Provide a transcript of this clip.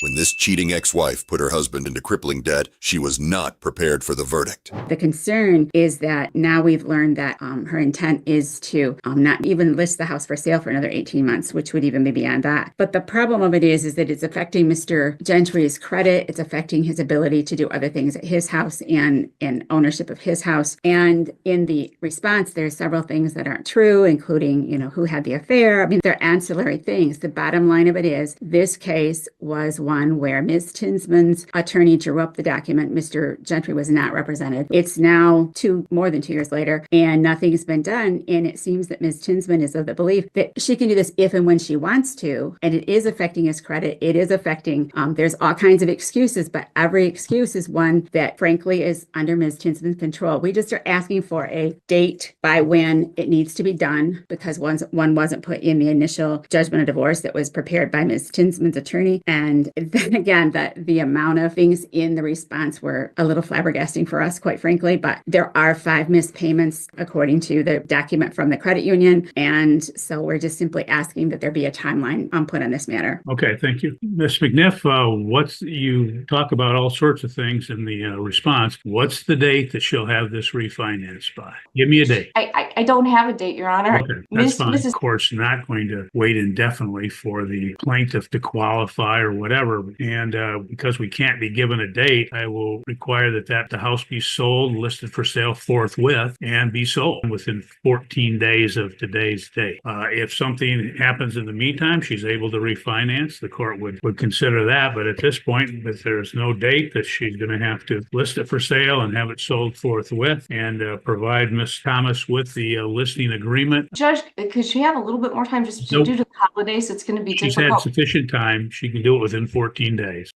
When this cheating ex-wife put her husband into crippling debt, she was not prepared for the verdict. The concern is that now we've learned that her intent is to not even list the house for sale for another 18 months, which would even be beyond that. But the problem of it is that it's affecting Mr. Gentry's credit. It's affecting his ability to do other things at his house and ownership of his house. And in the response, there's several things that aren't true, including, who had the affair. I mean, they're ancillary things. The bottom line of it is this case was one where Ms. Tinsman's attorney drew up the document. Mr. Gentry was not represented. It's now more than 2 years later, and nothing's been done. And it seems that Ms. Tinsman is of the belief that she can do this if and when she wants to. And it is affecting his credit. It is affecting, there's all kinds of excuses, but every excuse is one that frankly is under Ms. Tinsman's control. We just are asking for a date by when it needs to be done, because one wasn't put in the initial judgment of divorce that was prepared by Ms. Tinsman's attorney. And then again, the amount of things in the response were a little flabbergasting for us, quite frankly, but there are 5 missed payments according to the document from the credit union. And so we're just simply asking that there be a timeline put on this matter. Okay, thank you. Ms. McNiff, you talk about all sorts of things in the response. What's the date that she'll have this refinanced by? Give me a date. I don't have a date, Your Honor. Okay, that's fine. The court's not going to wait indefinitely for the plaintiff to qualify or whatever. And because we can't be given a date, I will require that the house be sold, listed for sale forthwith, and be sold within 14 days of today's date. If something happens in the meantime, she's able to refinance, the court would consider that. But at this point, if there's no date, that she's going to have to list it for sale and have it sold forthwith, and provide Ms. Thomas with the listing agreement. Judge, could she have a little bit more time just due to the holidays? It's going to be difficult. She's had sufficient time. She can do it within 14 days.